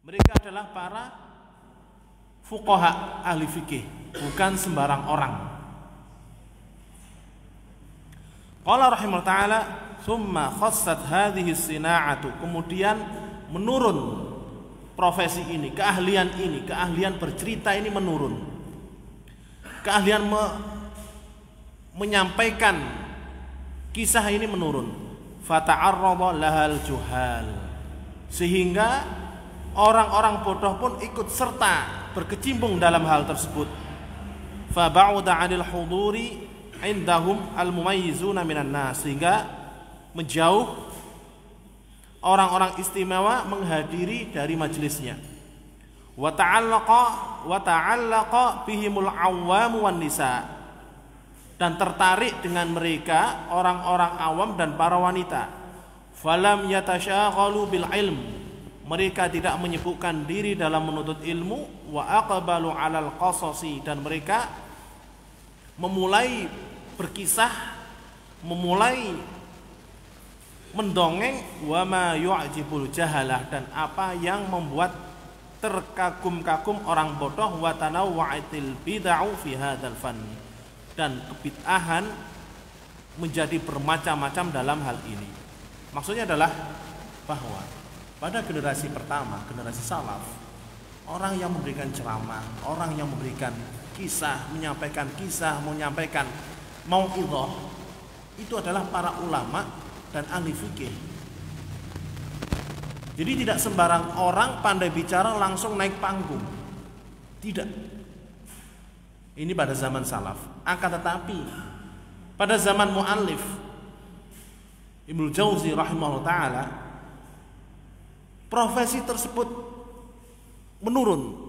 Mereka adalah para fuqaha, ahli fikih, bukan sembarang orang. Qala rahimahullah ta'ala, "Tsumma khassat hadhihi sina'atu." Kemudian menurun profesi ini, keahlian bercerita ini menurun. Keahlian menyampaikan kisah ini menurun. Fata'arrada lahal juhal. Sehingga orang-orang bodoh pun ikut serta berkecimpung dalam hal tersebut. Fa ba'uda 'anil huduri indahum al-mumayyizuna minan nas, sehingga menjauh orang-orang istimewa menghadiri dari majelisnya. Wa ta'allaqa bihimul awwam wan nisa, dan tertarik dengan mereka orang-orang awam dan para wanita. Falam yatasyaghalu bil ilm, mereka tidak menyibukkan diri dalam menuntut ilmu. Wa aqbalu 'alal qasasi, dan mereka memulai berkisah, memulai mendongeng. Wa ma yu'jibul jahalah, dan apa yang membuat terkagum-kagum orang bodoh. Wa tanawwa'atil bid'u fi hadzal fan, dan kebid'ahan menjadi bermacam-macam dalam hal ini. Maksudnya adalah bahwa pada generasi pertama, generasi salaf, orang yang memberikan ceramah, orang yang memberikan kisah, menyampaikan mau'idhah, itu adalah para ulama dan ahli fikih. Jadi tidak sembarang orang pandai bicara langsung naik panggung. Tidak. Ini pada zaman salaf. Akan tetapi pada zaman muallif Ibnu Jauzi rahimahullah ta'ala, profesi tersebut menurun,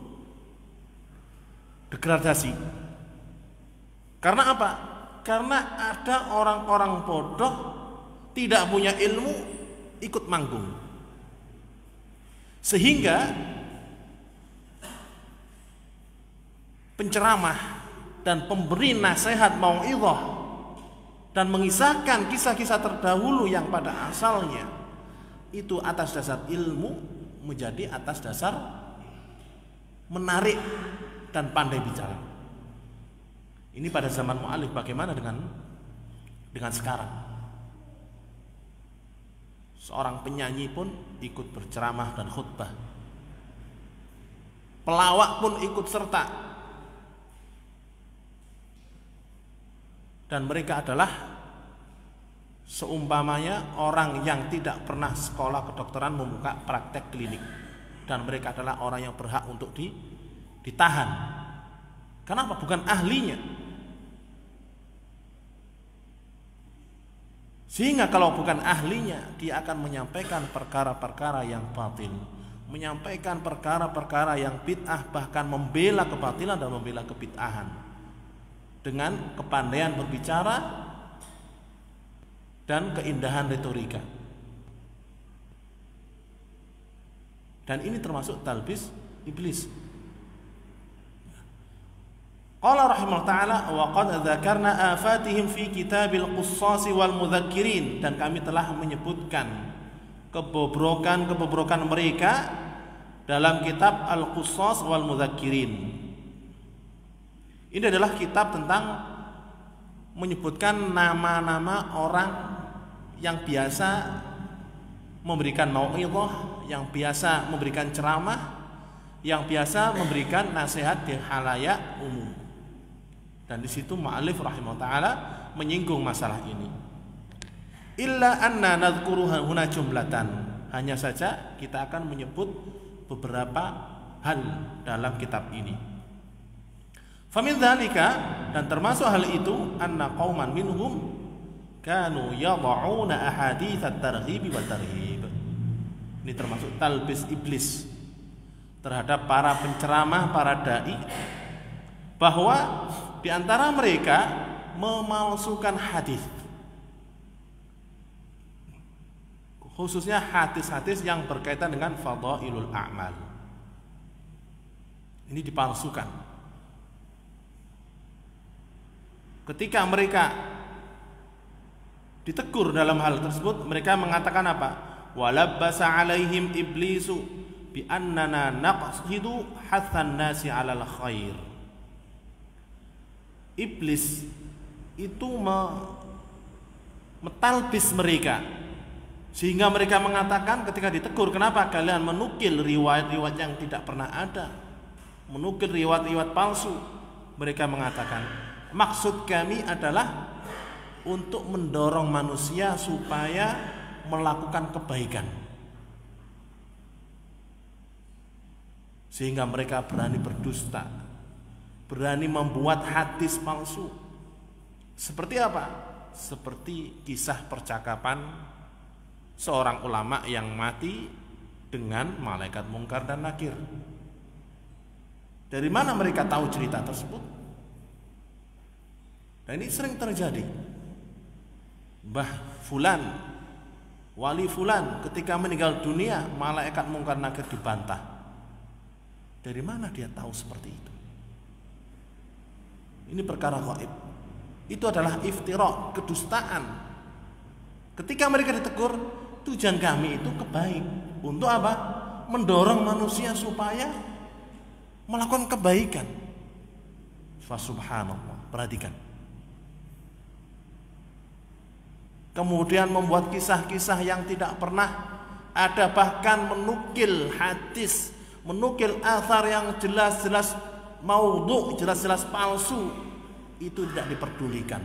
degradasi. Karena apa? Karena ada orang-orang bodoh, tidak punya ilmu, ikut manggung. Sehingga penceramah dan pemberi nasihat mau'idhah dan mengisahkan kisah-kisah terdahulu yang pada asalnya itu atas dasar ilmu, menjadi atas dasar menarik dan pandai bicara. Ini pada zaman mu'alif. Bagaimana dengan sekarang? Seorang penyanyi pun ikut berceramah dan khutbah, pelawak pun ikut serta, dan mereka adalah seumpamanya orang yang tidak pernah sekolah kedokteran membuka praktek klinik, dan mereka adalah orang yang berhak untuk ditahan. Kenapa? Bukan ahlinya. Sehingga kalau bukan ahlinya, dia akan menyampaikan perkara-perkara yang batil, menyampaikan perkara-perkara yang bid'ah, bahkan membela kebatilan dan membela kebid'ahan dengan kepandaian berbicara dan keindahan retorika. Dan ini termasuk talbis iblis. Qala rahimahullah ta'ala, wa qad dzakarna afatihim fi kitabil qussas wal mudzakirin, dan kami telah menyebutkan kebobrokan mereka dalam kitab al-qussas wal mudzakirin. Ini adalah kitab tentang menyebutkan nama-nama orang yang biasa memberikan mau'idhah, yang biasa memberikan ceramah, yang biasa memberikan nasihat di halayak umum. Dan di situ mu'allif rahimahullah ta'ala menyinggung masalah ini. Illa anna nadhkuruha huna jumlatan, hanya saja kita akan menyebut beberapa hal dalam kitab ini. Famin dzalika, dan termasuk hal itu, anna qauman minhum kanu yad'una ahadits at-targhib wa tarhib. Ini termasuk talbis iblis terhadap para penceramah, para dai, bahwa di antara mereka memalsukan hadis, khususnya hadis-hadis yang berkaitan dengan fadhailul a'mal. Ini dipalsukan. Ketika mereka ditegur dalam hal tersebut, mereka mengatakan apa? Walabbasa alaihim iblisu bi annana naqsidu hathan nasi 'alal khair. Iblis itu metalbis mereka sehingga mereka mengatakan ketika ditegur, kenapa kalian menukil riwayat-riwayat yang tidak pernah ada, menukil riwayat-riwayat palsu? Mereka mengatakan, maksud kami adalah untuk mendorong manusia supaya melakukan kebaikan, sehingga mereka berani berdusta, berani membuat hadis palsu. Seperti apa? Seperti kisah percakapan seorang ulama yang mati dengan malaikat mungkar dan nakir. Dari mana mereka tahu cerita tersebut? Dan ini sering terjadi. Mbah fulan, wali fulan ketika meninggal dunia, malaikat mungkar nakir dibantah. Dari mana dia tahu seperti itu? Ini perkara gaib. Itu adalah iftira, kedustaan. Ketika mereka ditegur, tujuan kami itu kebaik. Untuk apa? Mendorong manusia supaya melakukan kebaikan. Subhanallah, perhatikan. Kemudian membuat kisah-kisah yang tidak pernah ada, bahkan menukil hadis, menukil athar yang jelas-jelas maudhu, jelas-jelas palsu. Itu tidak diperdulikan.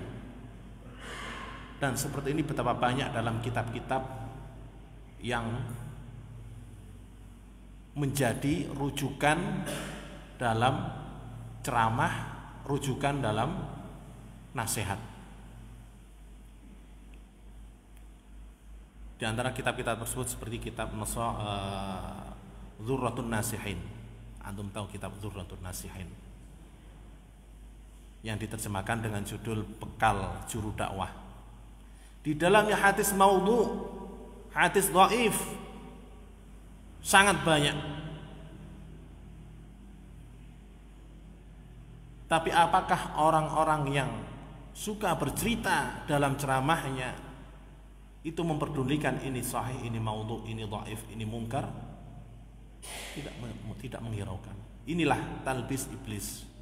Dan seperti ini betapa banyak dalam kitab-kitab yang menjadi rujukan dalam ceramah, rujukan dalam nasihat. Di antara kitab-kitab tersebut seperti kitab Dzurratun Nasihin. Antum tahu kitab Dzurratun Nasihin yang diterjemahkan dengan judul Bekal Juru Dakwah. Di dalamnya hadis maudhu, hadis dhaif sangat banyak. Tapi apakah orang-orang yang suka bercerita dalam ceramahnya itu memperdulikan ini sahih, ini maudhu, ini dhaif, ini mungkar? Tidak menghiraukan. Inilah talbis iblis.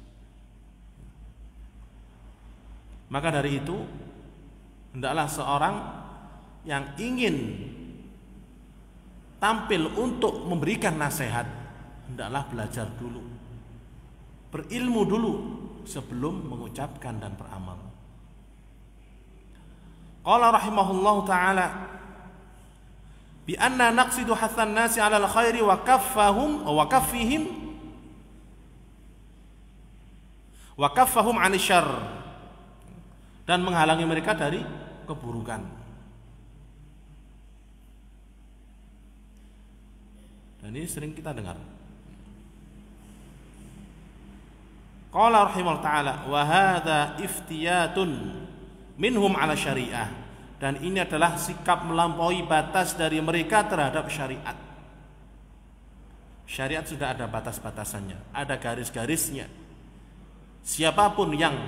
Maka dari itu, hendaklah seorang yang ingin tampil untuk memberikan nasihat, hendaklah belajar dulu, berilmu dulu sebelum mengucapkan dan beramal. Qala rahimahullahu ta'ala bi anna naqsidu hathan nasi 'alal khairi wa kaffahum wa kaffahum 'anil syarr, dan menghalangi mereka dari keburukan. Dan ini sering kita dengar. Qala rahimahullah ta'ala wa hadza iftiyatun minhum 'ala syariah, dan ini adalah sikap melampaui batas dari mereka terhadap syariat. Syariat sudah ada batas-batasannya, ada garis-garisnya. Siapapun yang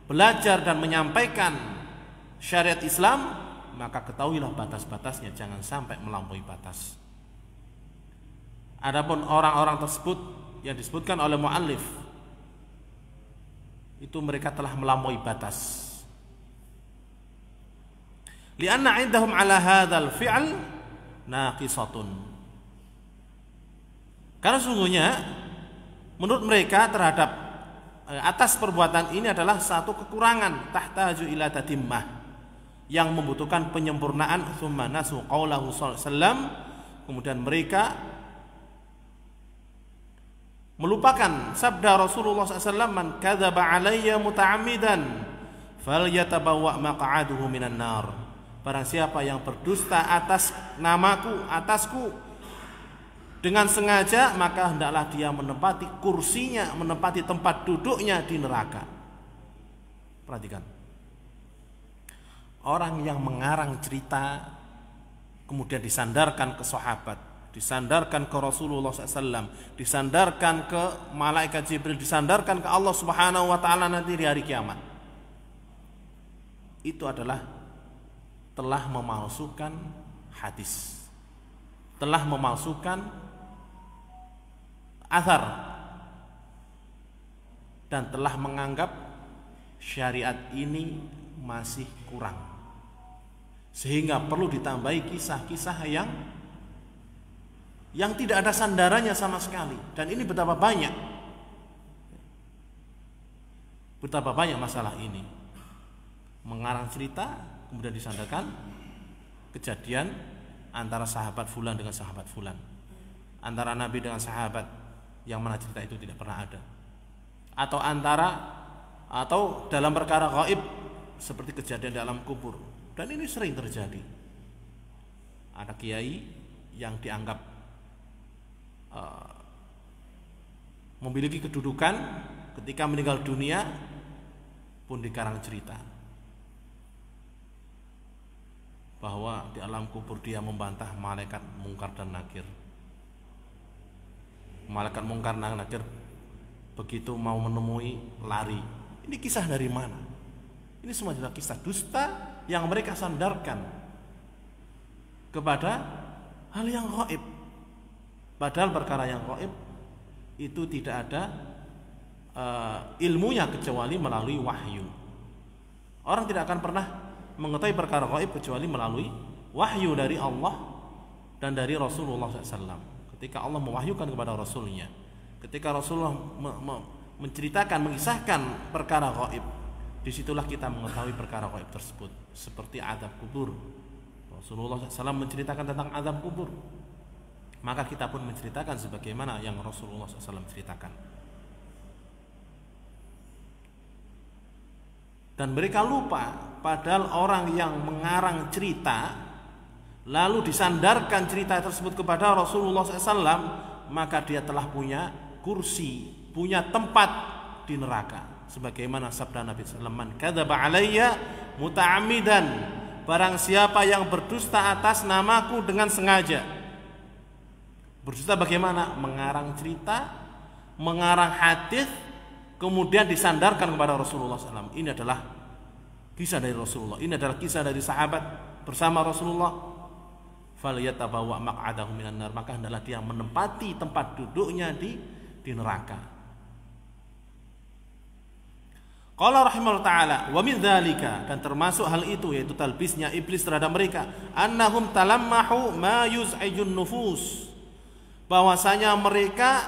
belajar dan menyampaikan syariat Islam, maka ketahuilah batas-batasnya, jangan sampai melampaui batas. Adapun orang-orang tersebut yang disebutkan oleh muallif, itu mereka telah melampaui batas. Lianna 'indahum 'ala hadzal fi'l naqisatun. Karena sungguhnya menurut mereka terhadap atas perbuatan ini adalah satu kekurangan, tahtaju ila tatimmah, yang membutuhkan penyempurnaan. Tsumma nasu qaulahu sallallahu alaihi wasallam, kemudian mereka melupakan sabda Rasulullah SAW, man kadzaba alayya muta'ammidan falyatabawwa maq'aduhu minan nar. Barang siapa yang berdusta atas namaku, atasku dengan sengaja, maka hendaklah dia menempati kursinya, menempati tempat duduknya di neraka. Perhatikan. Orang yang mengarang cerita kemudian disandarkan ke sahabat, disandarkan ke Rasulullah SAW, disandarkan ke malaikat Jibril, disandarkan ke Allah Subhanahu wa ta'ala nanti di hari kiamat, itu adalah telah memalsukan hadis, telah memalsukan athar dan telah menganggap syariat ini masih kurang, sehingga perlu ditambahi kisah-kisah yang tidak ada sandarannya sama sekali. Dan ini betapa banyak masalah ini, mengarang cerita kemudian disandarkan kejadian antara sahabat fulan dengan sahabat fulan, antara Nabi dengan sahabat, yang mana cerita itu tidak pernah ada, atau dalam perkara gaib seperti kejadian dalam kubur. Dan ini sering terjadi. Ada kiai yang dianggap memiliki kedudukan, ketika meninggal dunia pun dikarang cerita bahwa di alam kubur dia membantah malaikat mungkar dan nakir. Malaikat mungkar dan nakir begitu mau menemui lari. Ini kisah dari mana? Ini semua adalah kisah dusta yang mereka sandarkan kepada hal yang gaib. Padahal perkara yang gaib itu tidak ada ilmunya kecuali melalui wahyu. Orang tidak akan pernah mengetahui perkara gaib kecuali melalui wahyu dari Allah dan dari Rasulullah SAW. Ketika Allah mewahyukan kepada Rasulnya, ketika Rasulullah menceritakan, mengisahkan perkara gaib, disitulah kita mengetahui perkara gaib tersebut. Seperti azab kubur, Rasulullah SAW menceritakan tentang azab kubur, maka kita pun menceritakan sebagaimana yang Rasulullah SAW ceritakan. Dan mereka lupa, padahal orang yang mengarang cerita lalu disandarkan cerita tersebut kepada Rasulullah SAW, maka dia telah punya kursi, punya tempat di neraka. Sebagaimana sabda Nabi SAW, "Man kadzaba alayya muta'ammidan," barang siapa yang berdusta atas namaku dengan sengaja. Berdusta bagaimana? Mengarang cerita, mengarang hadis, kemudian disandarkan kepada Rasulullah SAW. Ini adalah kisah dari Rasulullah. Ini adalah kisah dari sahabat bersama Rasulullah. Falyatabawa maq'adahu minan nar, maka hendaklah dia menempati tempat duduknya di neraka. Qala rahimahullah ta'ala, wa min dzalika, dan termasuk hal itu yaitu talbisnya iblis terhadap mereka, annahum talammahu ma yuz'ijun nufus, bahwasanya mereka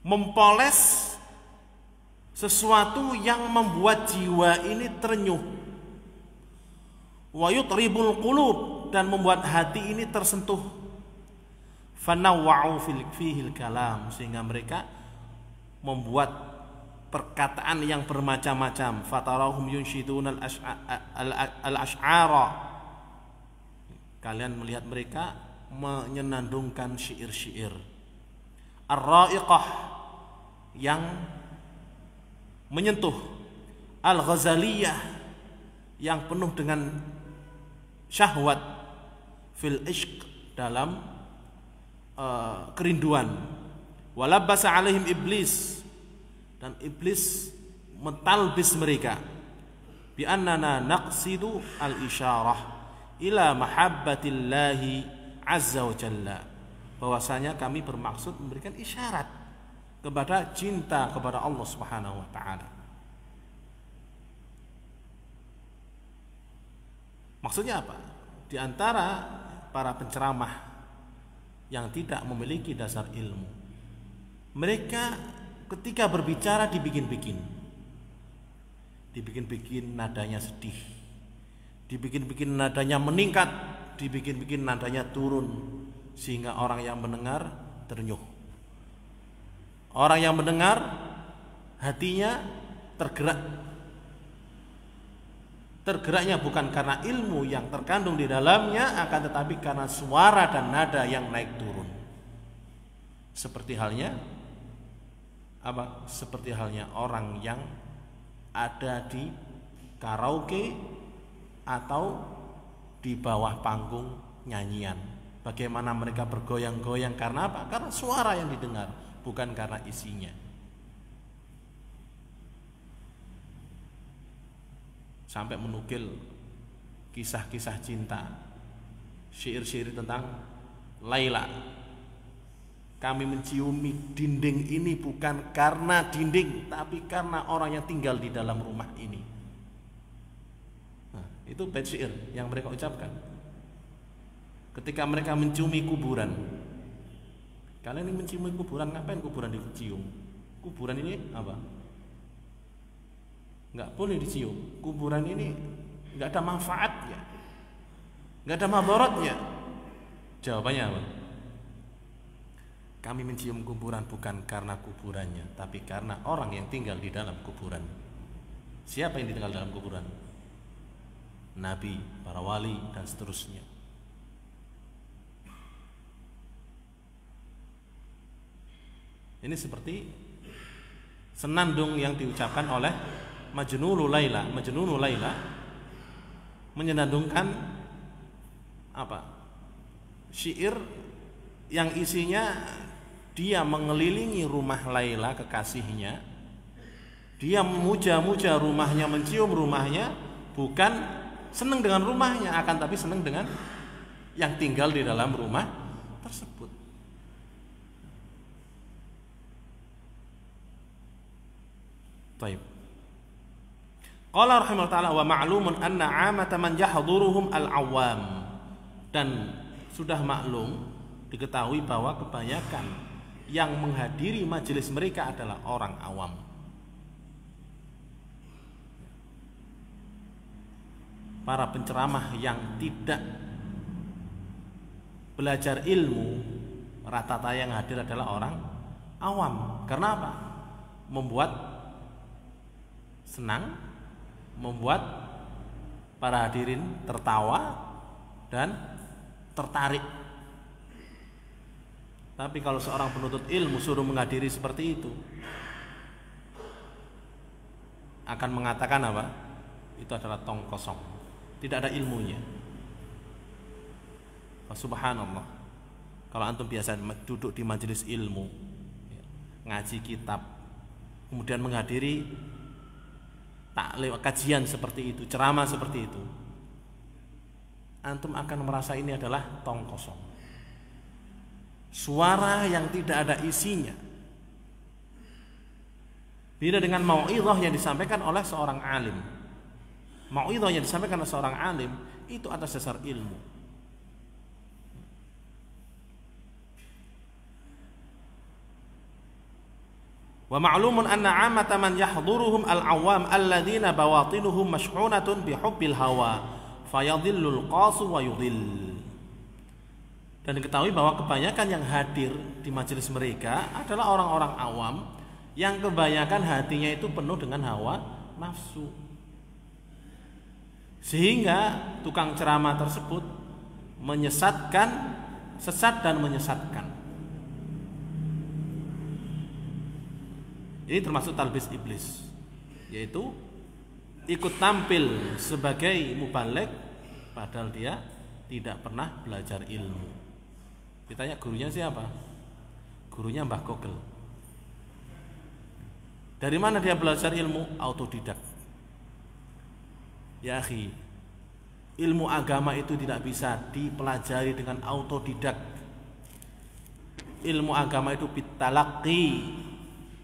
mempoles sesuatu yang membuat jiwa ini terenyuh, wa yutribul qulub, dan membuat hati ini tersentuh, fanawwa'u fihil kalam, sehingga mereka membuat perkataan yang bermacam-macam. Fatarahum yunshiduna al-ash'ara, kalian melihat mereka menyenandungkan syair-syair ar-ra'iqah, yang menyentuh, al-ghazaliyah, yang penuh dengan syahwat, fil ishq, dalam kerinduan. Walabbasa alaihim iblis, dan iblis mentalbis mereka, bi annana naqsidu al-isyarah ila mahabbatillahi azza wa jalla, bahwasanya kami bermaksud memberikan isyarat kepada cinta kepada Allah Subhanahu wa taala. Maksudnya apa? Di antara para penceramah yang tidak memiliki dasar ilmu, mereka ketika berbicara dibikin-bikin nadanya sedih, dibikin-bikin nadanya meningkat, dibikin-bikin nadanya turun, sehingga orang yang mendengar terenyuh. Orang yang mendengar hatinya tergerak. Tergeraknya bukan karena ilmu yang terkandung di dalamnya, akan tetapi karena suara dan nada yang naik turun. Seperti halnya apa? Seperti halnya orang yang ada di karaoke atau di bawah panggung nyanyian. Bagaimana mereka bergoyang-goyang, karena apa? Karena suara yang didengar, bukan karena isinya. Sampai menukil kisah-kisah cinta, syair-syair tentang Laila, kami menciumi dinding ini bukan karena dinding, tapi karena orang yang tinggal di dalam rumah ini. Nah, itu bait syair yang mereka ucapkan ketika mereka menciumi kuburan. Kalian ini menciumi kuburan, ngapain kuburan dicium? Kuburan ini apa? Nggak boleh dicium. Kuburan ini nggak ada manfaatnya, nggak ada madaratnya. Jawabannya apa? Kami mencium kuburan bukan karena kuburannya, tapi karena orang yang tinggal di dalam kuburan. Siapa yang tinggal dalam kuburan? Nabi, para wali, dan seterusnya. Ini seperti senandung yang diucapkan oleh Majnunu Laila. Majnunu Laila menyenandungkan apa? Syair yang isinya dia mengelilingi rumah Laila kekasihnya. Dia memuja-muja rumahnya, mencium rumahnya, bukan senang dengan rumahnya, akan tapi senang dengan yang tinggal di dalam rumah tersebut. Baik. Qala rahimahullah ta'ala wa ma'lumun anna 'amata man yahduruhum al-awwam. Dan sudah maklum, diketahui bahwa kebanyakan yang menghadiri majelis mereka adalah orang awam. Para penceramah yang tidak belajar ilmu, rata-rata yang hadir adalah orang awam. Karena apa? Membuat senang, membuat para hadirin tertawa dan tertarik. Tapi kalau seorang penuntut ilmu suruh menghadiri seperti itu, akan mengatakan apa? Itu adalah tong kosong, tidak ada ilmunya. Subhanallah. Kalau antum biasa duduk di majelis ilmu, ngaji kitab, kemudian menghadiri taklim, kajian seperti itu, ceramah seperti itu, antum akan merasa ini adalah tong kosong, suara yang tidak ada isinya. Beda dengan mau'izah yang disampaikan oleh seorang alim. Mau'izah yang disampaikan oleh seorang alim itu atas dasar ilmu. Wa ma'lumun anna 'amata man yahduruhum al-awwam alladzina bawatinuhum mashhunatun bihubbil hawa fayadhillul qasu wa yudhill. Dan diketahui bahwa kebanyakan yang hadir di majelis mereka adalah orang-orang awam yang kebanyakan hatinya itu penuh dengan hawa nafsu. Sehingga tukang ceramah tersebut menyesatkan, sesat dan menyesatkan. Ini termasuk talbis iblis, yaitu ikut tampil sebagai mubaligh padahal dia tidak pernah belajar ilmu. Ditanya gurunya siapa? Gurunya Mbah Gogel. Dari mana dia belajar ilmu? Autodidak. Ya akhi, ilmu agama itu tidak bisa dipelajari dengan autodidak. Ilmu agama itu bitalaqi,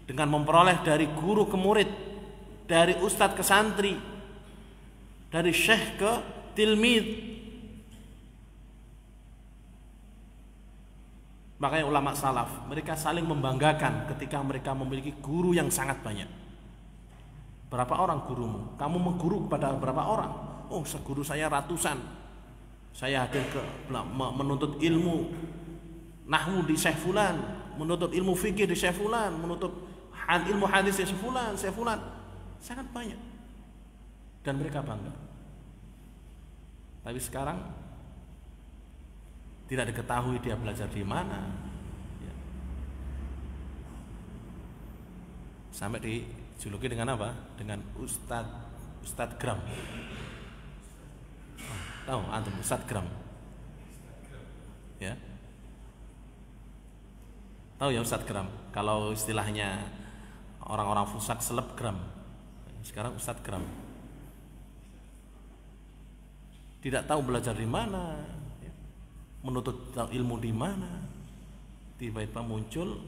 dengan memperoleh dari guru ke murid, dari ustadz ke santri, dari syekh ke tilmid. Makanya ulama salaf, mereka saling membanggakan ketika mereka memiliki guru yang sangat banyak. Berapa orang gurumu? Kamu mengguru kepada berapa orang? Oh, guru saya ratusan. Saya hadir ke menuntut ilmu nahwu di Syekh Fulan, menuntut ilmu fikih di Syekh Fulan, menuntut ilmu hadis di Syekh Fulan. Sangat banyak. Dan mereka bangga. Tapi sekarang tidak diketahui dia belajar di mana. Ya. Sampai dijuluki dengan apa? Dengan Ustadz Gram. Tahu antum Ustadz Gram? Ya. Tahu ya Ustadz Gram? Kalau istilahnya orang-orang fusak selebgram. Sekarang Ustadz Gram. Tidak tahu belajar di mana. menuntut ilmu di mana, tiba-tiba muncul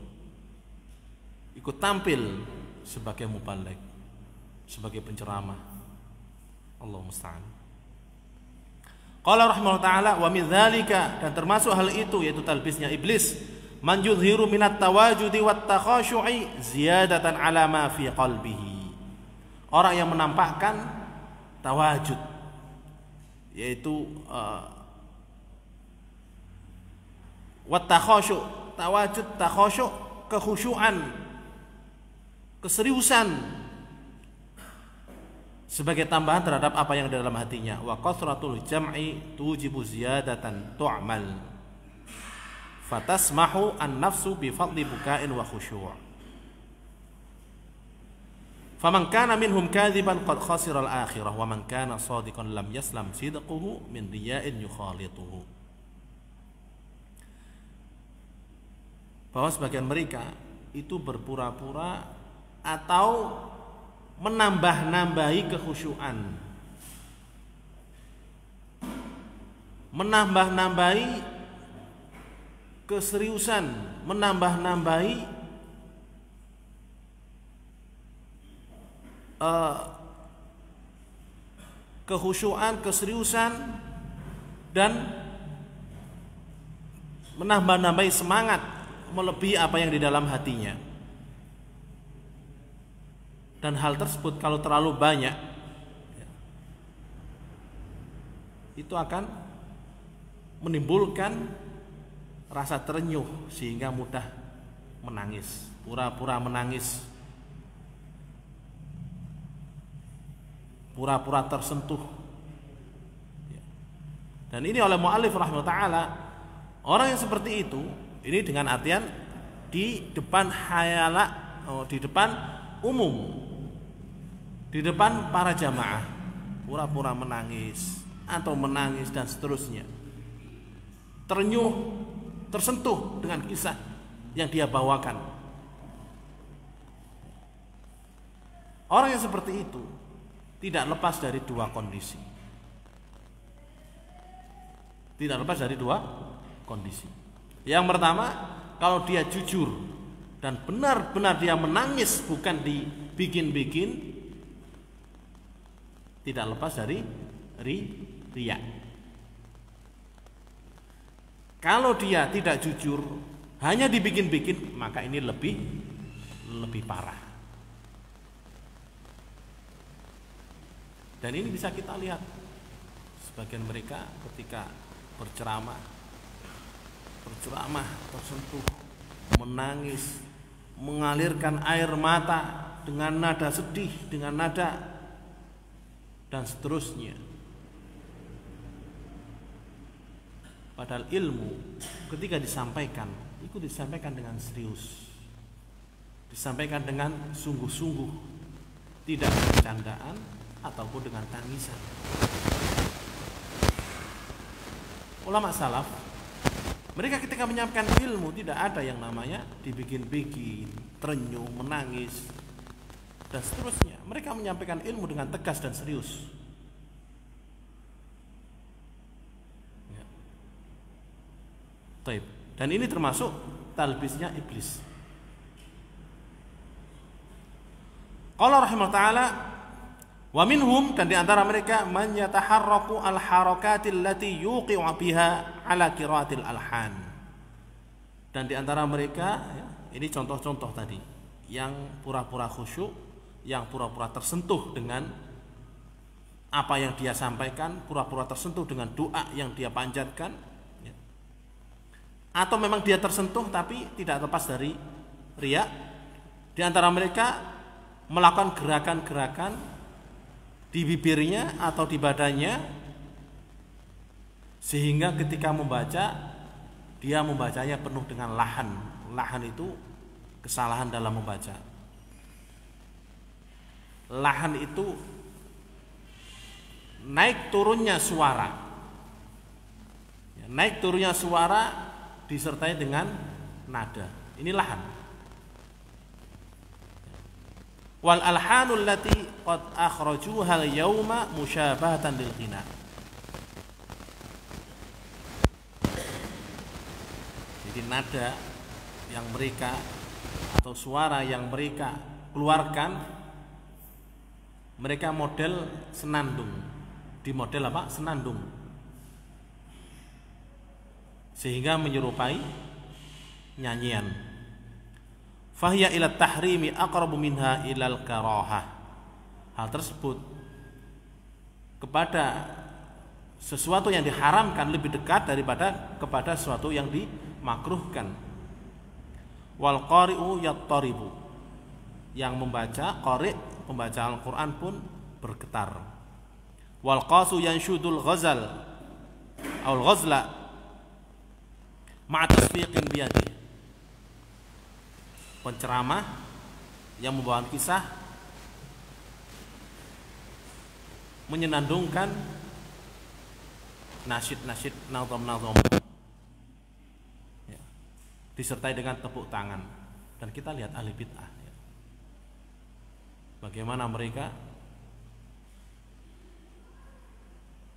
ikut tampil sebagai mubaligh, sebagai penceramah. Allah musta'an. Qala rahimahullah ta'ala wa min dzalika, dan termasuk hal itu yaitu talbisnya iblis, man yudhiru minat tawajudi wat takhashu'i ziyadatan ala ma fi qalbihi. Orang yang menampakkan tawajud, yaitu wat takhashu', tawajud, takhashu', kekhusyuan, keseriusan sebagai tambahan terhadap apa yang ada dalam hatinya. Wa kasratul jam'i tujibu ziyadatan tu'mal fatasmahu an-nafsu bi fadli buka'in wa khusyu'. Faman kana minhum kadhiban qad khasira al-akhirah wa man kana shadiqan lam yaslam sidquhu min riya'in yukhalituhu. Bahwa sebagian mereka itu berpura-pura atau menambah-nambahi kekhusyuan, menambah-nambahi keseriusan, menambah-nambahi kekhusyuan, keseriusan, dan menambah-nambahi semangat melebihi apa yang di dalam hatinya. Dan hal tersebut kalau terlalu banyak, itu akan menimbulkan rasa terenyuh sehingga mudah menangis, pura-pura menangis, pura-pura tersentuh. Dan ini oleh mu'allif rahimahullah ta'ala, orang yang seperti itu, ini dengan artian di depan hayala, di depan umum, di depan para jamaah, pura-pura menangis atau menangis dan seterusnya, terenyuh, tersentuh dengan kisah yang dia bawakan. Orang yang seperti itu tidak lepas dari dua kondisi. Tidak lepas dari dua kondisi. Yang pertama, kalau dia jujur dan benar-benar dia menangis, bukan dibikin-bikin, tidak lepas dari riya. Kalau dia tidak jujur, hanya dibikin-bikin, maka ini lebih parah. Dan ini bisa kita lihat sebagian mereka ketika berceramah tersentuh, menangis, mengalirkan air mata dengan nada sedih, dengan nada dan seterusnya. Padahal ilmu ketika disampaikan, itu disampaikan dengan serius, disampaikan dengan sungguh-sungguh, tidak bercandaan ataupun dengan tangisan. Ulama salaf, mereka ketika menyampaikan ilmu tidak ada yang namanya dibikin-bikin, terenyuh, menangis dan seterusnya. Mereka menyampaikan ilmu dengan tegas dan serius. Ya. Taib. Dan ini termasuk talbisnya iblis. Qala rahimahullah ta'ala, wa minhum, dan di antara mereka, man yataharraku al-harakatil lati yuqi'u biha ala qiraatil alhan. Dan di antara mereka, ya, ini contoh-contoh tadi, yang pura-pura khusyuk, yang pura-pura tersentuh dengan apa yang dia sampaikan, pura-pura tersentuh dengan doa yang dia panjatkan, ya. Atau memang dia tersentuh tapi tidak lepas dari riya. Di antara mereka melakukan gerakan-gerakan di bibirnya atau di badannya, sehingga ketika membaca, dia membacanya penuh dengan lahan. Lahan itu kesalahan dalam membaca. Lahan itu naik turunnya suara, naik turunnya suara disertai dengan nada. Ini lahan. Wal alhanul lati qad akhrajuha al-yawma musyabahatan lil ghina. Jadi nada yang mereka atau suara yang mereka keluarkan, mereka model senandung. Di model apa? Senandung. Sehingga menyerupai nyanyian. Fahiya ila tahrimi aqrabu minha ilal karahah. Hal tersebut kepada sesuatu yang diharamkan lebih dekat daripada kepada sesuatu yang dimakruhkan. Wal qari'u yattaribu, yang membaca qari' pembaca Al-Qur'an pun bergetar. Wal qasu yanshudul ghazal aul ghazla ma'a tasfiqin biyadi, penceramah yang membawakan kisah menyenandungkan nasyid-nasyid, nazam-nazam, ya, disertai dengan tepuk tangan. Dan kita lihat ahli bid'ah, ya, bagaimana mereka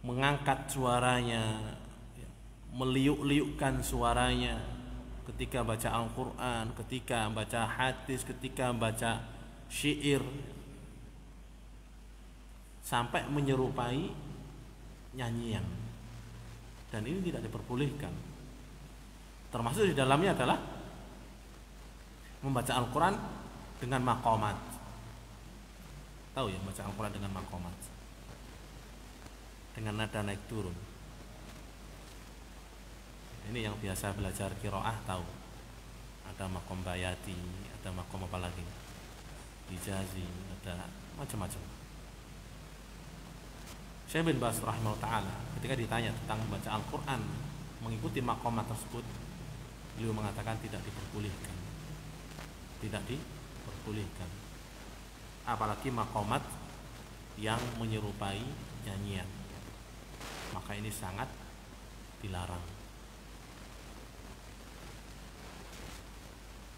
mengangkat suaranya, ya, meliuk-liukkan suaranya ketika baca Al-Quran, ketika baca hadis, ketika baca syair, sampai menyerupai nyanyian. Dan ini tidak diperbolehkan. Termasuk di dalamnya adalah membaca Al-Quran dengan maqamat. Tahu ya, membaca Al-Quran dengan maqamat, dengan nada naik turun. Ini yang biasa belajar qiraah tahu. Ada maqam bayati, ada maqam apa lagi, hijazi, ada macam-macam. Syekh bin Baz rahimahullah ta'ala ketika ditanya tentang membaca Al-Quran mengikuti maqamat tersebut, beliau mengatakan tidak diperbolehkan. Tidak diperbolehkan. Apalagi maqamat yang menyerupai nyanyian. Maka ini sangat dilarang.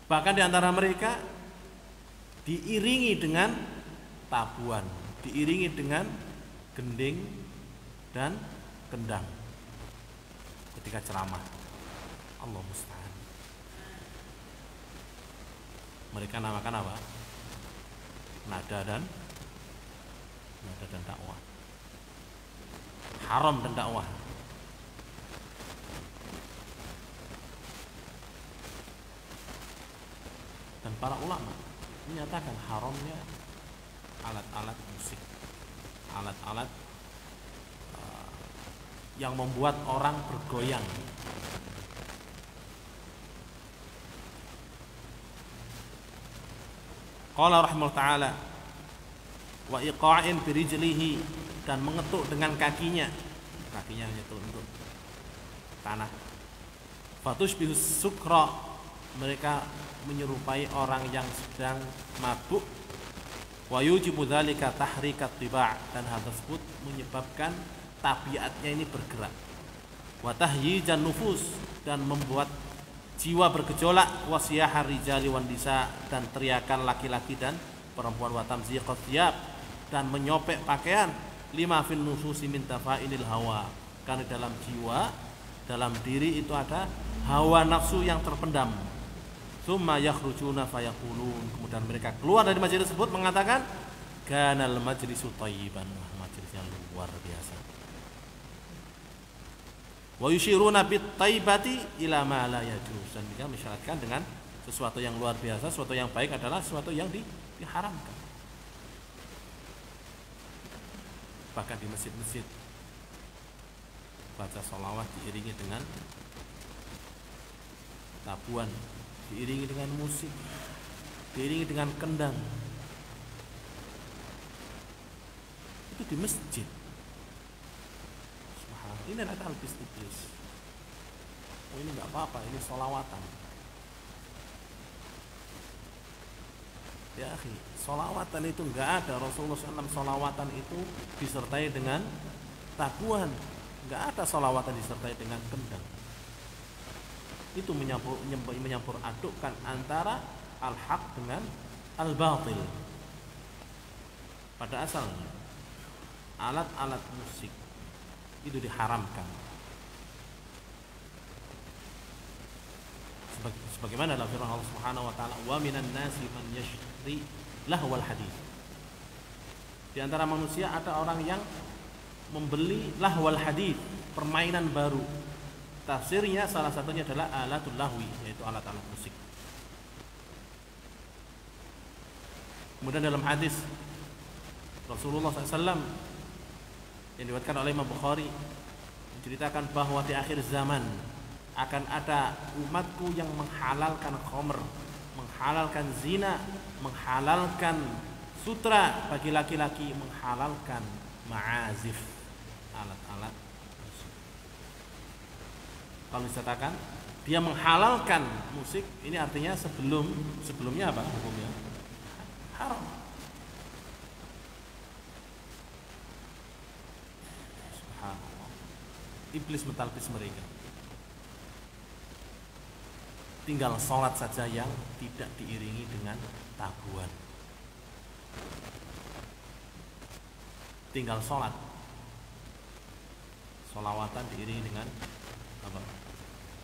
Bahkan di antara mereka diiringi dengan tabuan, diiringi dengan gending dan kendang ketika ceramah. Allah musta'an. Mereka namakan apa? Nada dan dakwah. Haram dan dakwah. Dan para ulama menyatakan haramnya alat-alat musik, alat-alat yang membuat orang bergoyang. Qala rahimahullah ta'ala wa iqa'in birijlihi, dan mengetuk dengan kakinya menyetuk untuk tanah. Fatushbihus sukra, mereka menyerupai orang yang sedang mabuk. Wa yujibu dzalika tahrikat tiba', dan hal tersebut menyebabkan tabiatnya ini bergerak. Wa tahyijan nufus, dan membuat jiwa bergejolak. Wa siyahar rijali wan nisa, dan teriakan laki-laki dan perempuan. Wa tamziqat thiyab, dan menyopek pakaian. Lima fin nufusi min tafa'ilil hawa, karena dalam jiwa, dalam diri itu ada hawa nafsu yang terpendam. Tsumma yakhrujuna fayaqulun, kemudian mereka keluar dari majlis tersebut mengatakan kanal majlisu thayyiban, majlisnya luar biasa. Wa yushiruna bit thayyibati ila ma la yajuz, dan mereka mensyaratkan dengan sesuatu yang luar biasa, sesuatu yang baik adalah sesuatu yang diharamkan. Bahkan di masjid-masjid baca sholawat diiringi dengan tabuan, diiringi dengan musik, diiringi dengan kendang. Itu di masjid. Subhanallah. Ini adalah talbis iblis. Oh, ini nggak apa-apa, ini sholawatan. Ya akhi, sholawatan itu nggak ada. Rasulullah SAW sholawatan itu disertai dengan tabuan. Nggak ada sholawatan disertai dengan kendang. Itu menyampur adukkan antara al-haq dengan al-batil. Pada asalnya alat-alat musik itu diharamkan. Sebagaimana dalam firman Allah Subhanahu wa taala, "Wa minan nasi man yashtari lahwal hadits." Di antara manusia ada orang yang membeli lahwal hadits, permainan baru. Tafsirnya salah satunya adalah alatul lahwi, yaitu alat-alat musik. Kemudian dalam hadis Rasulullah SAW yang diriwayatkan oleh Imam Bukhari menceritakan bahwa di akhir zaman akan ada umatku yang menghalalkan khamr, menghalalkan zina, menghalalkan sutra bagi laki-laki, menghalalkan ma'azif, alat-alat musik. Kalau dikatakan dia menghalalkan musik, ini artinya sebelumnya apa hukumnya? Haram. Subhanallah. Iblis mentalbis mereka. Tinggal sholat saja yang tidak diiringi dengan tabuhan. Tinggal sholat, sholawatan diiringi dengan apa?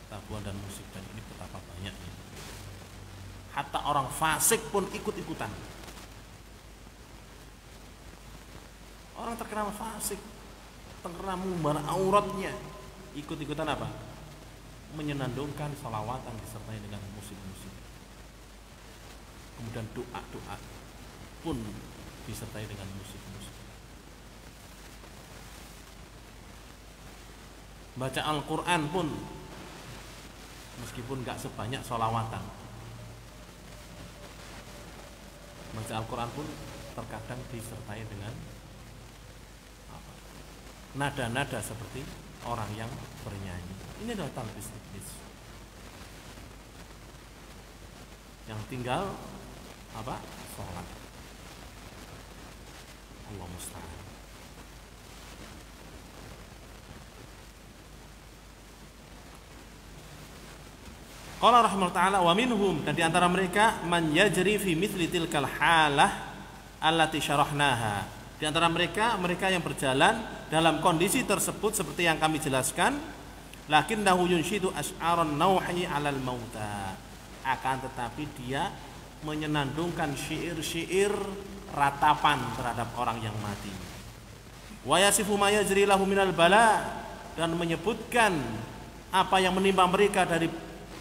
Tabuhan dan musik, dan ini betapa banyaknya. Hatta orang fasik pun ikut-ikutan. Orang terkenal fasik, terkenal mengumbar auratnya, ikut-ikutan apa? Menyenandungkan salawatan disertai dengan musik-musik. Kemudian doa-doa pun disertai dengan musik-musik. Baca Al-Quran pun meskipun gak sebanyak salawatan, baca Al-Quran pun terkadang disertai dengan apa? Nada-nada seperti orang yang bernyanyi. Ini adalah talbis iblis. Yang tinggal apa? Sholat. Allah musta'an. Qala rahimahullah ta'ala wa minhum, dan di antara mereka man yajri fi mithli tilkal halah allati syarahnaha. Di antara mereka yang berjalan dalam kondisi tersebut seperti yang kami jelaskan, lakinnahu yunshidu asy'aran nauhi 'alal mauta. Akan tetapi dia menyenandungkan syair-syair ratapan terhadap orang yang mati. Wa yasifu ma yajri lahu minal bala, dan menyebutkan apa yang menimpa mereka dari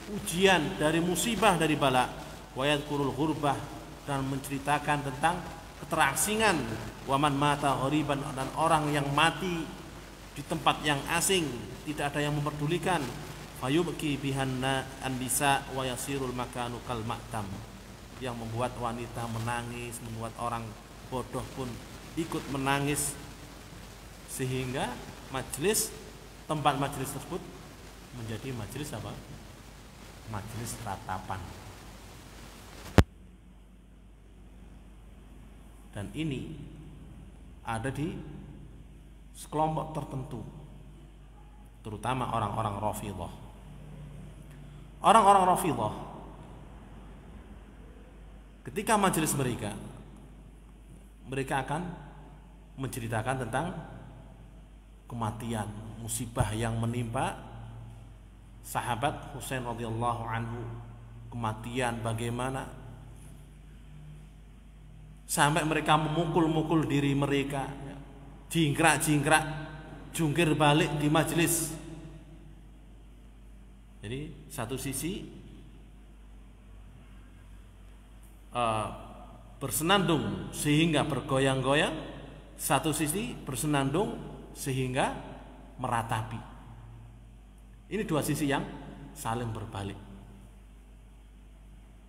ujian, dari musibah, dari bala. Wa yadhkurul ghurbah, dan menceritakan tentang keterasingan. Waman mata ghoriban, dan orang yang mati di tempat yang asing, tidak ada yang memperdulikan. Fayubki bihanna an-nisa wa yasirul makanu kal ma'tam, yang membuat wanita menangis, membuat orang bodoh pun ikut menangis, sehingga tempat majelis tersebut menjadi majelis apa? Majelis ratapan. Dan ini ada di sekelompok tertentu, terutama orang-orang Rafidhah. Orang-orang Rafidhah ketika majelis mereka akan menceritakan tentang kematian, musibah yang menimpa sahabat Husain radhiyallahu anhu, kematian bagaimana, sampai mereka memukul-mukul diri mereka, jingkrak-jingkrak, jungkir balik di majelis. Jadi satu sisi bersenandung sehingga bergoyang-goyang, satu sisi bersenandung sehingga meratapi. Ini dua sisi yang saling berbalik,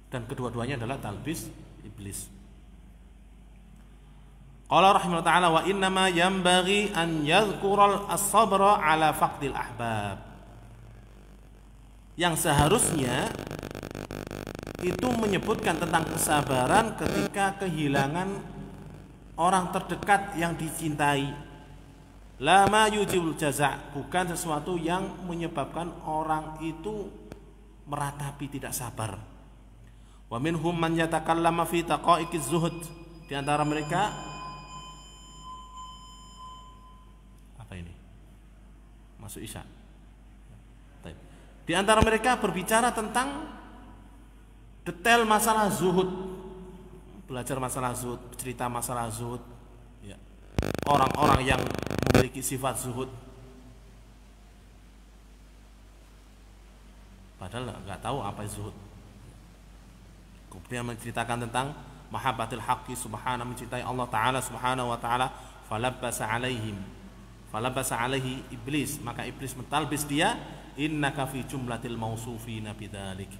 dan kedua-duanya adalah talbis iblis. Qala rahimahullah ta'ala wa innama yanbaghi an yadhkural as-sabra ala faqdil ahbab. Yang seharusnya itu menyebutkan tentang kesabaran ketika kehilangan orang terdekat yang dicintai. La ma yujibul jaza', bukan sesuatu yang menyebabkan orang itu meratapi, tidak sabar. Wa minhum man yatakallama fi taqa'iqiz zuhud. Di antara mereka apa ini? Masuk Isya. Di antara mereka berbicara tentang detail masalah zuhud, belajar masalah zuhud, cerita masalah zuhud, ya. Orang-orang yang memiliki sifat zuhud, padahal nggak tahu apa zuhud. Kemudian menceritakan tentang mahabbatul haqqi subhanahu, mencintai Allah Ta'ala subhanahu wa ta'ala. Falabbasa alaihi iblis, maka iblis mentalbis dia, innaka fi jumlatil mausufina bidzalik,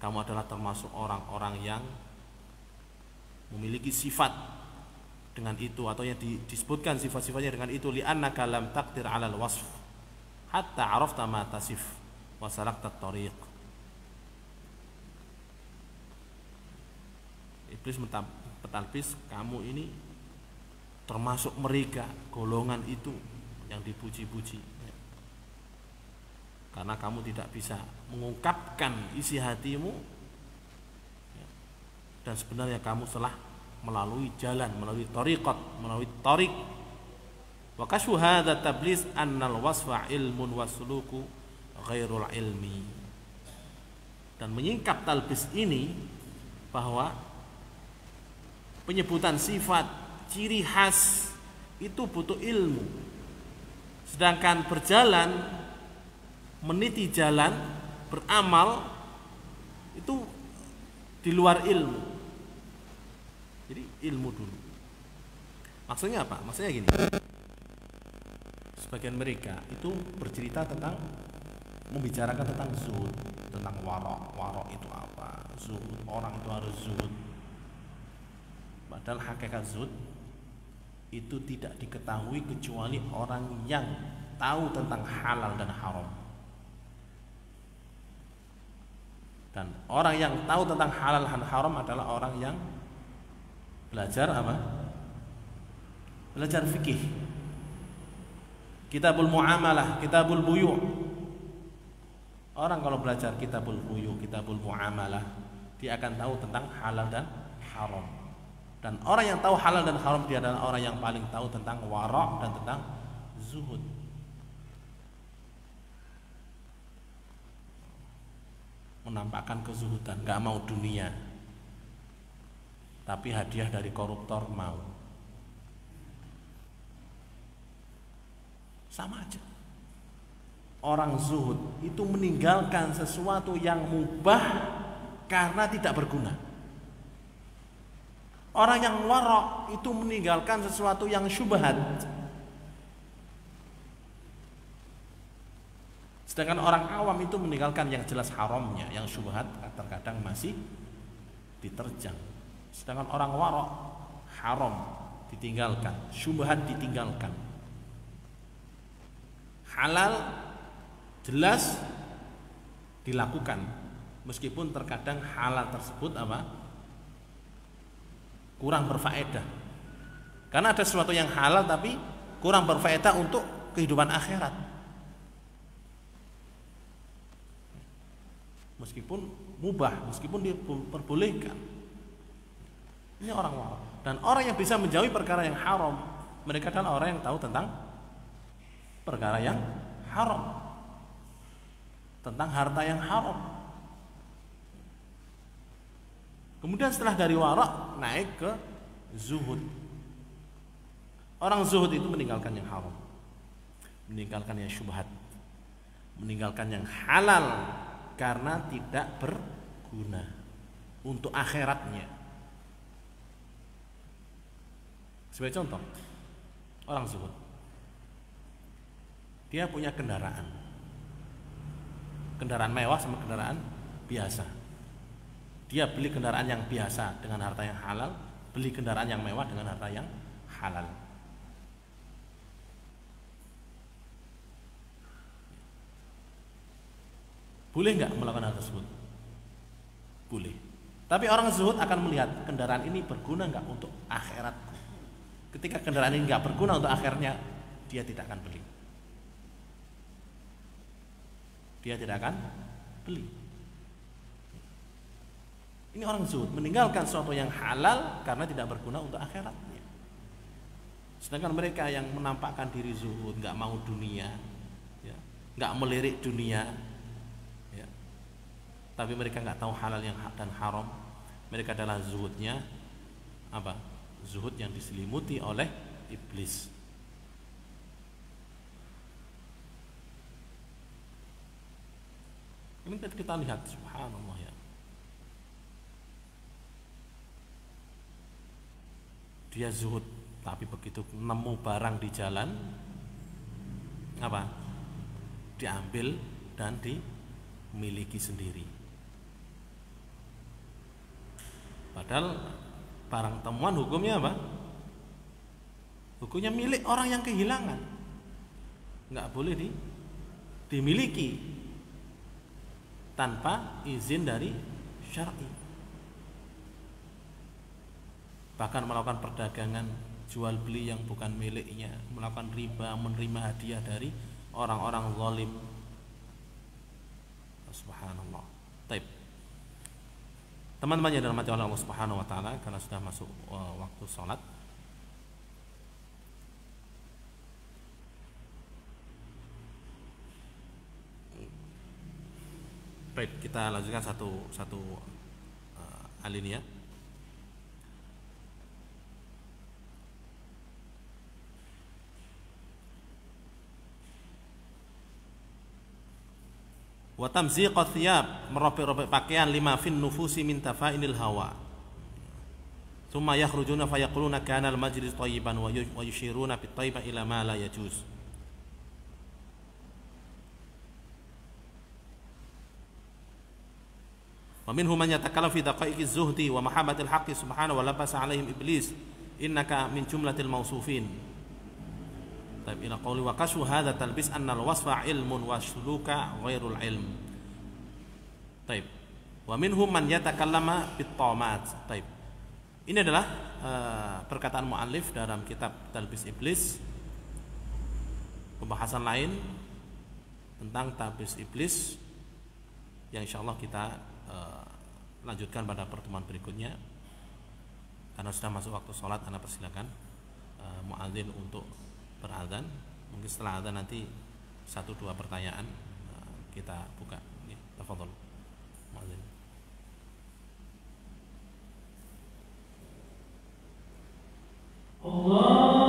kamu adalah termasuk orang-orang yang memiliki sifat dengan itu, atau yang disebutkan sifat-sifatnya dengan itu, li'annaka lam taqdir 'alal wasf hatta 'arafta ma tasif wa salakta at-tariq. Iblis mentalbis, kamu ini termasuk mereka, golongan itu yang dipuji-puji, karena kamu tidak bisa mengungkapkan isi hatimu, dan sebenarnya kamu telah melalui jalan, melalui tariqat, melalui tariq. Wa kashu hadza tablis annal wasfa ilmun wasluku ghairul ilmi. Dan menyingkap talbis ini bahwa penyebutan sifat, ciri khas itu butuh ilmu, sedangkan berjalan, meniti jalan, beramal itu di luar ilmu. Jadi ilmu dulu. Maksudnya apa? Maksudnya gini, sebagian mereka itu bercerita tentang, membicarakan tentang zuhud, tentang warok itu apa, zuhud, orang itu harus zuhud. Padahal hakikat zuhud itu tidak diketahui kecuali orang yang tahu tentang halal dan haram. Dan orang yang tahu tentang halal dan haram adalah orang yang belajar apa? Belajar fikih. Kitabul muamalah, kitabul buyu'. Orang kalau belajar kitabul buyu', kitabul muamalah, dia akan tahu tentang halal dan haram. Dan orang yang tahu halal dan haram, dia adalah orang yang paling tahu tentang wara' dan tentang zuhud. Menampakkan kezuhudan, gak mau dunia, tapi hadiah dari koruptor mau. Sama aja. Orang zuhud itu meninggalkan sesuatu yang mubah karena tidak berguna. Orang yang wara' itu meninggalkan sesuatu yang syubhat. Sedangkan orang awam itu meninggalkan yang jelas haramnya, yang syubhat terkadang masih diterjang. Sedangkan orang wara' haram ditinggalkan, syubhat ditinggalkan. Halal jelas dilakukan, meskipun terkadang halal tersebut apa? Kurang berfaedah. Karena ada sesuatu yang halal tapi kurang berfaedah untuk kehidupan akhirat. Meskipun mubah, meskipun diperbolehkan. Ini orang wara'. Dan orang yang bisa menjauhi perkara yang haram, mereka adalah orang yang tahu tentang perkara yang haram, tentang harta yang haram. Kemudian setelah dari wara' naik ke zuhud. Orang zuhud itu meninggalkan yang haram, meninggalkan yang syubhat, meninggalkan yang halal karena tidak berguna untuk akhiratnya. Sebagai contoh, orang zuhud, dia punya kendaraan mewah sama kendaraan biasa. Dia beli kendaraan yang biasa dengan harta yang halal, beli kendaraan yang mewah dengan harta yang halal. Boleh nggak melakukan hal tersebut? Boleh. Tapi orang zuhud akan melihat kendaraan ini berguna nggak untuk akhiratku. Ketika kendaraan ini nggak berguna untuk akhirnya, dia tidak akan beli. Dia tidak akan beli. Ini orang zuhud, meninggalkan sesuatu yang halal karena tidak berguna untuk akhiratnya. Sedangkan mereka yang menampakkan diri zuhud, nggak mau dunia, ya, nggak melirik dunia, ya, tapi mereka nggak tahu halal yang dan haram. Mereka adalah zuhudnya apa? Zuhud yang diselimuti oleh iblis. Ini kita lihat, subhanallah ya. Dia zuhud, tapi begitu nemu barang di jalan, apa? Diambil dan dimiliki sendiri. Padahal barang temuan hukumnya apa? Hukumnya milik orang yang kehilangan, nggak boleh dimiliki tanpa izin dari syar'i. Bahkan melakukan perdagangan jual beli yang bukan miliknya, melakukan riba, menerima hadiah dari orang-orang zalim. Subhanallah. Taib. Teman-teman yang dirahmati oleh Allah Subhanahu wa taala, karena sudah masuk waktu sholat, baik, kita lanjutkan satu alinea. Wa tamziqat thiyab, merobek-robek pakaian, lima fin nufusi min tafa'inil hawa. Tsumma yakhrujuna fayaquluna kana al-majlis thayyiban wa yushiruna bit thayyiba ila ma la yajuz. Wa minhum man yatakallamu fi daqaiqiz zuhdi wa mahabbatil haqqi subhanahu wa labasa alaihim iblis innaka min jumlatil mawsufin. Taib ila qawli wa kashu hadza talbis anna al-wasfa ilmun wa suluka ghairul ilm. Taib. Wa minhum man yatakallama bit tamat. Taib. Ini adalah perkataan muallif dalam kitab Talbis Iblis. Pembahasan lain tentang talbis iblis yang insyaallah kita lanjutkan pada pertemuan berikutnya. Karena sudah masuk waktu sholat, Anda persilakan muadzin untuk berazan. Mungkin setelah azan nanti 1-2 pertanyaan kita buka. Tafadhol muadzin. Allah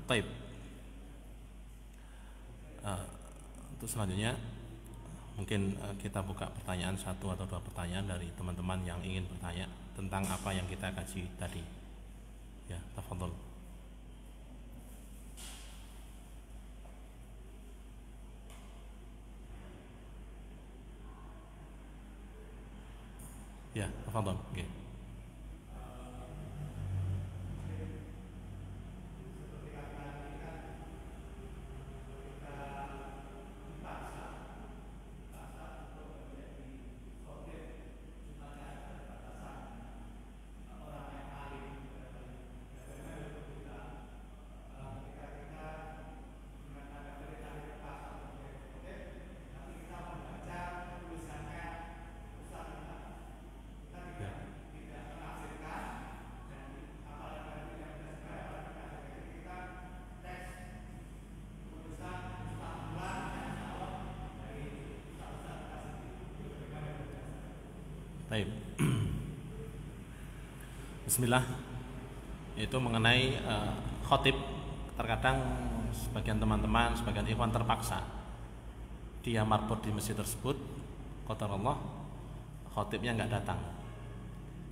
Baik. Untuk selanjutnya mungkin kita buka pertanyaan satu atau dua pertanyaan dari teman-teman yang ingin bertanya tentang apa yang kita kaji tadi. Ya, tafadhol. Ya, tafadhol. Okay. Baik. Bismillah. Itu mengenai khotib. Terkadang sebagian teman-teman, sebagian ikhwan terpaksa dia marbot di masjid tersebut, qadarullah khotibnya nggak datang,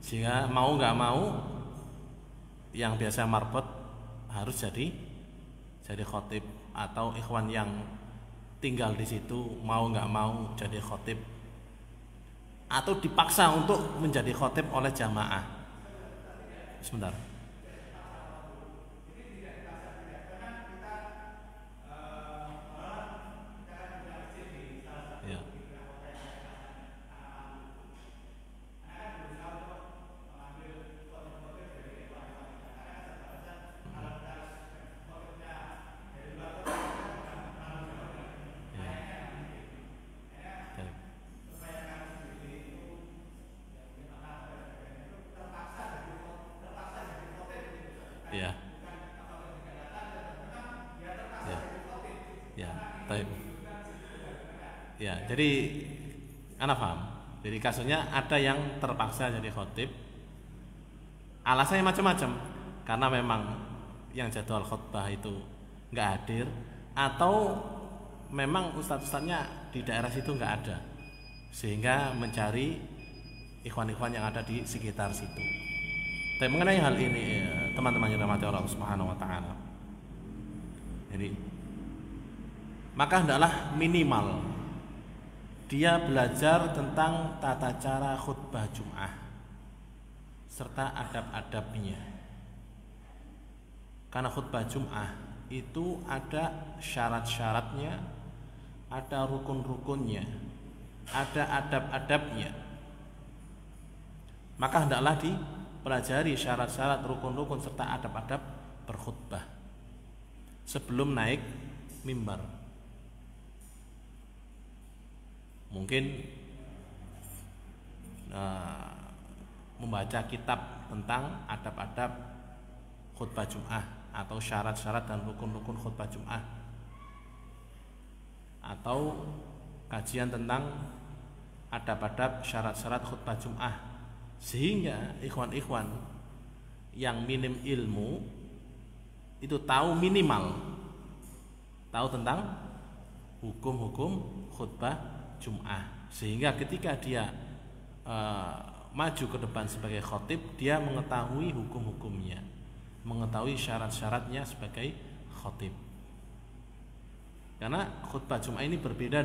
sehingga mau nggak mau yang biasa marbot harus jadi khotib, atau ikhwan yang tinggal di situ mau nggak mau jadi khotib, atau dipaksa untuk menjadi khotib oleh jamaah. Sebentar. Ya. Ya. Ya. Ya. Baik. Ya, jadi Anda paham. Jadi kasusnya ada yang terpaksa jadi khotib. Alasannya macam-macam. Karena memang yang jadwal khutbah itu nggak hadir, atau memang ustadz-ustadznya di daerah situ nggak ada, sehingga mencari ikhwan-ikhwan yang ada di sekitar situ. Tapi mengenai hal ini, teman-teman yang dirahmati Allah Subhanahu wa taala, jadi maka hendaklah minimal dia belajar tentang tata cara khutbah Jum'ah serta adab-adabnya. Karena khutbah Jum'ah itu ada syarat-syaratnya, ada rukun-rukunnya, ada adab-adabnya. Maka hendaklah dipelajari syarat-syarat, rukun-rukun serta adab-adab berkhutbah sebelum naik mimbar. Mungkin membaca kitab tentang adab-adab khutbah Jum'ah atau syarat-syarat dan rukun-rukun khutbah Jum'ah, atau kajian tentang adab-adab syarat-syarat khutbah Jum'ah, sehingga ikhwan-ikhwan yang minim ilmu itu tahu minimal tahu tentang hukum-hukum khutbah Jum'ah, sehingga ketika dia maju ke depan sebagai khotib, dia mengetahui hukum-hukumnya, mengetahui syarat-syaratnya sebagai khotib. Karena khutbah Jum'ah ini berbeda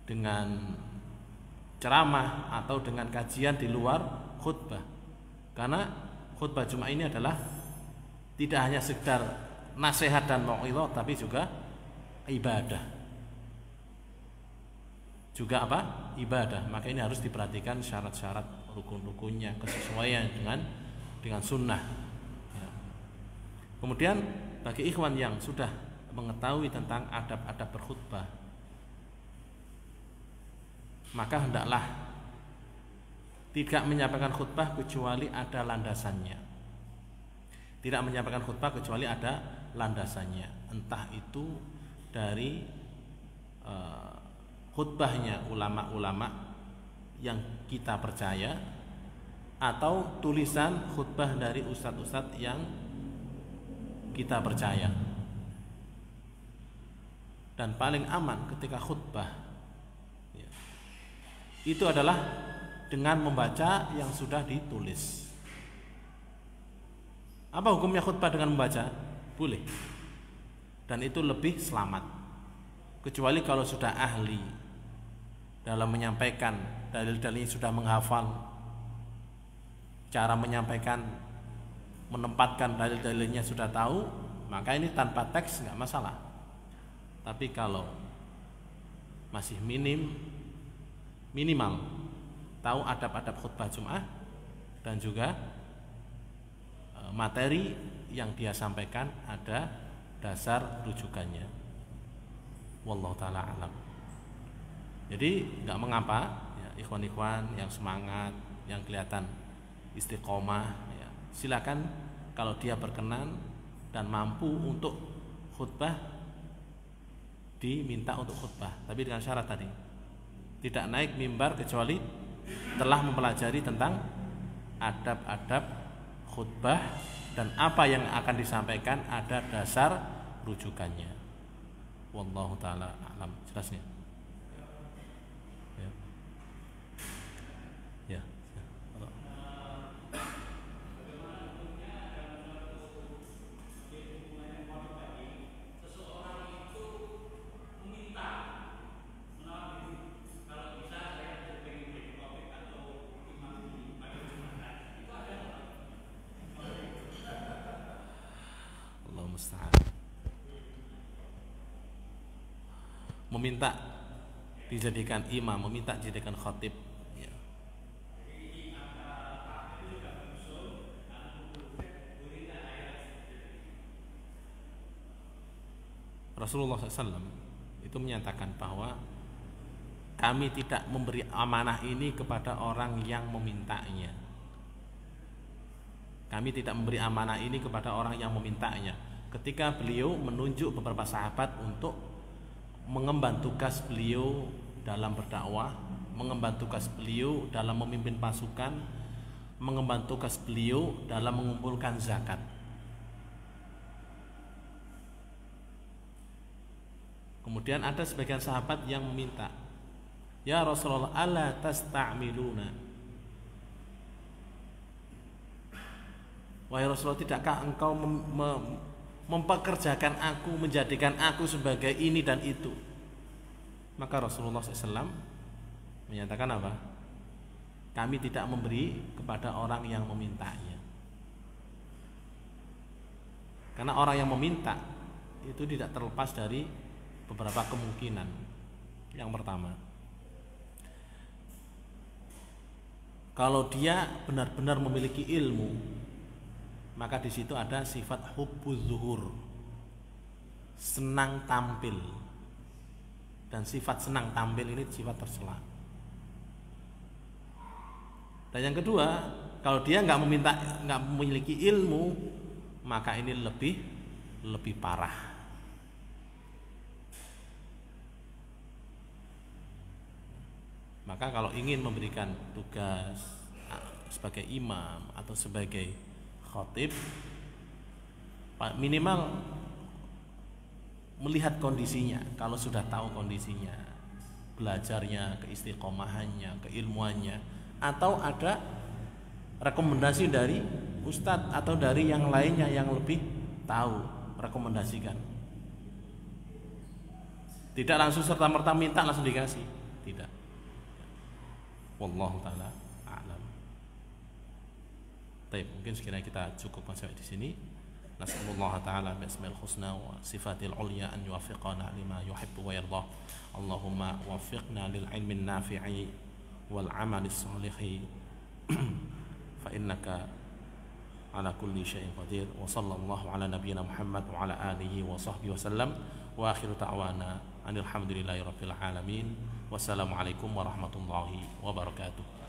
dengan ceramah atau dengan kajian di luar khutbah. Karena khutbah Jum'ah ini adalah tidak hanya sekedar nasihat dan mau'izah, tapi juga ibadah. Juga apa? Ibadah. Maka ini harus diperhatikan syarat-syarat, rukun-rukunnya, kesesuaian dengan sunnah. Ya. Kemudian bagi ikhwan yang sudah mengetahui tentang adab-adab berkhutbah, maka hendaklah tidak menyampaikan khutbah kecuali ada landasannya. Tidak menyampaikan khutbah kecuali ada landasannya. Entah itu dari khutbahnya ulama-ulama yang kita percaya, atau tulisan khutbah dari ustadz-ustadz yang kita percaya. Dan paling aman ketika khutbah ya, itu adalah dengan membaca yang sudah ditulis. Apa hukumnya khutbah dengan membaca? Boleh. Dan itu lebih selamat. Kecuali kalau sudah ahli dalam menyampaikan dalil-dalilnya, sudah menghafal, cara menyampaikan, menempatkan dalil-dalilnya sudah tahu, maka ini tanpa teks nggak masalah. Tapi kalau masih minimal tahu adab-adab khutbah Jum'ah dan juga materi yang dia sampaikan ada dasar rujukannya. Wallahu ta'ala alam. Jadi nggak mengapa ya, ikhwan-ikhwan yang semangat, yang kelihatan istiqomah ya, silakan kalau dia berkenan dan mampu untuk khutbah, diminta untuk khutbah, tapi dengan syarat tadi tidak naik mimbar kecuali telah mempelajari tentang adab-adab khutbah dan apa yang akan disampaikan ada dasar rujukannya. Wallahu ta'ala alam. Jelasnya ya. Ya. Meminta dijadikan imam, meminta dijadikan khatib ya. Rasulullah SAW itu menyatakan bahwa kami tidak memberi amanah ini kepada orang yang memintanya. Kami tidak memberi amanah ini kepada orang yang memintanya. Ketika beliau menunjuk beberapa sahabat untuk mengemban tugas beliau dalam berdakwah, mengemban tugas beliau dalam memimpin pasukan, mengemban tugas beliau dalam mengumpulkan zakat. Kemudian ada sebagian sahabat yang meminta, "Ya Rasulullah, ala tasta'miluna?" Wahai Rasulullah, tidakkah engkau mempekerjakan aku, menjadikan aku sebagai ini dan itu? Maka Rasulullah SAW menyatakan apa? Kami tidak memberi kepada orang yang memintanya. Karena orang yang meminta itu tidak terlepas dari beberapa kemungkinan. Yang pertama, kalau dia benar-benar memiliki ilmu, maka di situ ada sifat hubbuz zuhur, senang tampil. Dan sifat senang tampil ini sifat tercela. Dan yang kedua, kalau dia nggak memiliki ilmu, maka ini lebih parah. Maka kalau ingin memberikan tugas sebagai imam atau sebagai khatib, minimal melihat kondisinya. Kalau sudah tahu kondisinya, belajarnya, keistiqomahannya, keilmuannya, atau ada rekomendasi dari ustadz atau dari yang lainnya yang lebih tahu, rekomendasikan. Tidak langsung serta-merta minta langsung dikasih, tidak. Wallahu ta'ala a'lam. Baik, mungkin sekiranya kita cukupkan sampai di sini. Nas'alullah ta'ala bismil husna wa sifatil ulya an yuwaffiqana lima yuhibbu wa yardah. Allahumma waffiqna lil ilmin nafi'i wal amalis salihi fa innaka ala kulli syai'in qadir. Wa sallallahu ala nabiyyina Muhammad wa ala alihi wa sahbihi wa sallam. Wa akhiru ta'wana alhamdulillahi rabbil alamin. Wassalamualaikum warahmatullahi wabarakatuh.